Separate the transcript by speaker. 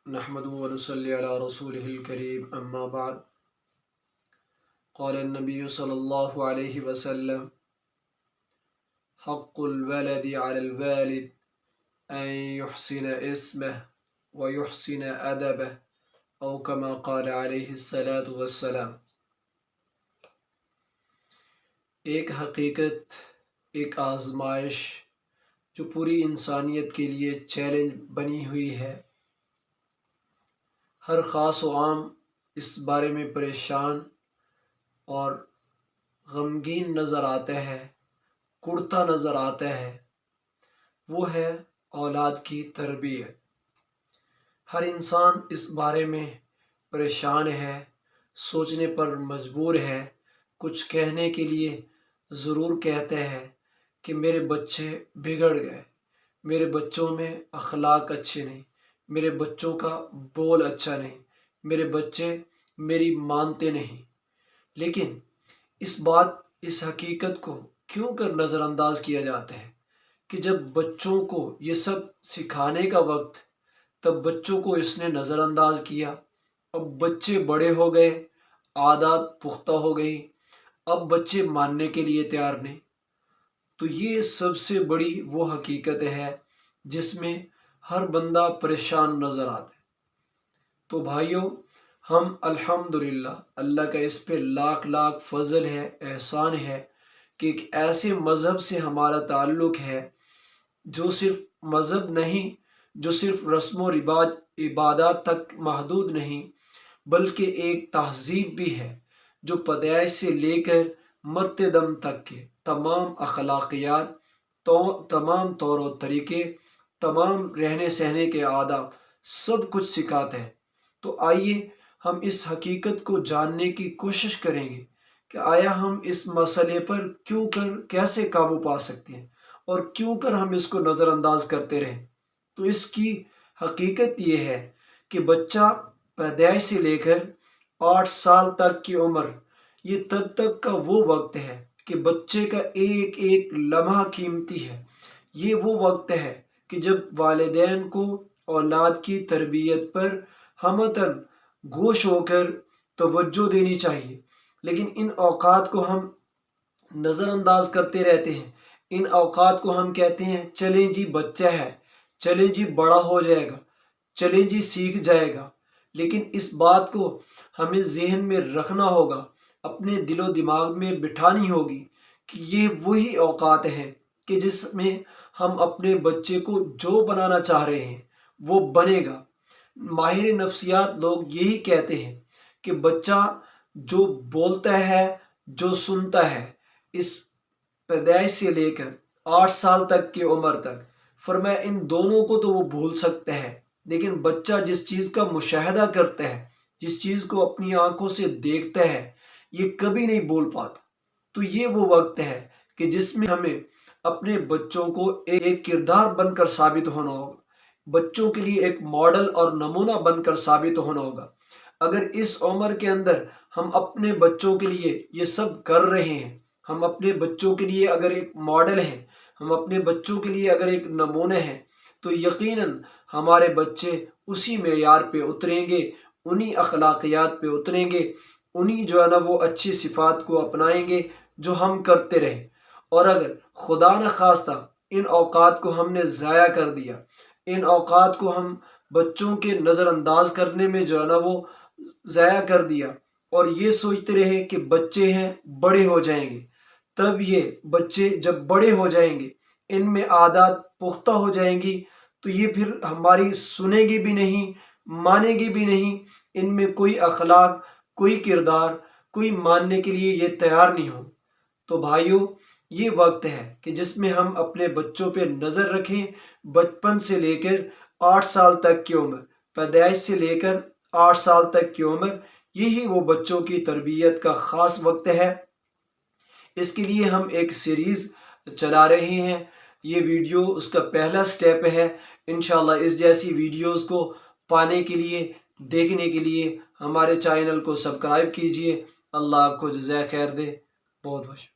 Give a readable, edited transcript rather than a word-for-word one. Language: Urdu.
Speaker 1: نحمده ونصلي على رسوله الكريم أما بعد قال النبي صلى الله عليه وسلم حق الولد على الوالد أن يحسن اسمه ويحسن أدبه أو كما قال عليه الصلاة والسلام۔ ایک حقیقت، ایک آزمائش جو پوری انسانیت کے لیے چیلنج بنی ہوئی ہے۔ ہر خاص و عام اس بارے میں پریشان اور غمگین نظر آتا ہے، کڑتا نظر آتا ہے، وہ ہے اولاد کی تربیت۔ ہر انسان اس بارے میں پریشان ہے، سوچنے پر مجبور ہے، کچھ کہنے کے لیے ضرور کہتا ہے کہ میرے بچے بگڑ گئے، میرے بچوں میں اخلاق اچھے نہیں، میرے بچوں کا بول اچھا نہیں، میرے بچے میری مانتے نہیں۔ لیکن اس حقیقت کو کیوں کر نظر انداز کیا جاتا ہے کہ جب بچوں کو یہ سب سکھانے کا وقت، تب بچوں کو اس نے نظر انداز کیا۔ اب بچے بڑے ہو گئے، عادات پختہ ہو گئی، اب بچے ماننے کے لیے تیار نہیں۔ تو یہ سب سے بڑی وہ حقیقت ہے جس میں ہر بندہ پریشان نظر آتا ہے۔ تو بھائیوں، ہم الحمدللہ اللہ کا اس پہ لاکھ لاکھ فضل ہے، احسان ہے کہ ایک ایسے مذہب سے ہمارا تعلق ہے جو صرف مذہب نہیں، جو صرف رسم و رواج عبادات تک محدود نہیں، بلکہ ایک تہذیب بھی ہے جو پیدائش سے لے کر مرتے دم تک کے تمام اخلاقیات، تمام طور و طریقے، تمام رہنے سہنے کے آداب سب کچھ سکھاتا ہے۔ تو آئیے ہم اس حقیقت کو جاننے کی کوشش کریں گے کہ آیا ہم اس مسئلے پر کیسے قابو پا سکتے ہیں اور کیوں کر ہم اس کو نظر انداز کرتے رہیں۔ تو اس کی حقیقت یہ ہے کہ بچہ پیدائش سے لے کر 8 سال تک کی عمر، یہ تب تک کا وہ وقت ہے کہ بچے کا ایک ایک لمحہ قیمتی ہے۔ یہ وہ وقت ہے کہ جب والدین کو اولاد کی تربیت پر ہمتاً گوش ہو کر توجہ دینی چاہیے، لیکن ان اوقات کو ہم نظر انداز کرتے رہتے ہیں۔ ان اوقات کو ہم کہتے ہیں چلیں جی بچہ ہے، چلیں جی بڑا ہو جائے گا، چلیں جی سیکھ جائے گا۔ لیکن اس بات کو ہمیں ذہن میں رکھنا ہوگا، اپنے دل و دماغ میں بٹھانی ہوگی کہ یہ وہی اوقات ہیں کہ جس میں ہم اپنے بچے کو جو بنانا چاہ رہے ہیں وہ بنے گا۔ ماہر نفسیات لوگ یہی کہتے ہیں کہ بچہ جو بولتا ہے، جو سنتا ہے، اس پیدائش سے لے کر 8 سال تک کی عمر تک، فرمایا ان دونوں کو تو وہ بھول سکتا ہے، لیکن بچہ جس چیز کا مشاہدہ کرتا ہے، جس چیز کو اپنی آنکھوں سے دیکھتا ہے، یہ کبھی نہیں بول پاتا۔ تو یہ وہ وقت ہے کہ جس میں ہمیں اپنے بچوں کو ایک کردار بن کر ثابت ہونا ہوگا، بچوں کے لیے ایک ماڈل اور نمونہ بن کر ثابت ہونا ہوگا۔ اگر اس عمر کے اندر ہم اپنے بچوں کے لیے یہ سب کر رہے ہیں، ہم اپنے بچوں کے لیے اگر ایک ماڈل ہیں، ہم اپنے بچوں کے لیے اگر ایک نمونہ ہیں، تو یقیناً ہمارے بچے اسی معیار پہ اتریں گے، انہی اخلاقیات پہ اتریں گے، انہی جو ہے نا وہ اچھی صفات کو اپنائیں گے جو ہم کرتے رہے۔ اور اگر خدا نخواستہ ان اوقات کو ہم نے ضائع کر دیا، ان اوقات کو ہم بچوں کے نظر انداز کرنے میں جو ہے نا وہ ضائع کر دیا اور یہ سوچتے رہے کہ بچے ہیں بڑے ہو جائیں گے، تب یہ بچے جب بڑے ہو جائیں گے، ان میں عادات پختہ ہو جائیں گی، تو یہ پھر ہماری سنے گی بھی نہیں، مانے گی بھی نہیں، ان میں کوئی اخلاق، کوئی کردار، کوئی ماننے کے لیے یہ تیار نہیں ہو۔ تو بھائیوں، یہ وقت ہے کہ جس میں ہم اپنے بچوں پہ نظر رکھیں۔ بچپن سے لے کر 8 سال تک کی عمر، پیدائش سے لے کر 8 سال تک کی عمر، یہی وہ بچوں کی تربیت کا خاص وقت ہے۔ اس کے لیے ہم ایک سیریز چلا رہے ہیں، یہ ویڈیو اس کا پہلا سٹیپ ہے۔ انشاءاللہ اس جیسی ویڈیوز کو پانے کے لیے، دیکھنے کے لیے ہمارے چینل کو سبسکرائب کیجئے۔ اللہ آپ کو جزائے خیر دے۔ بہت بہت شکریہ۔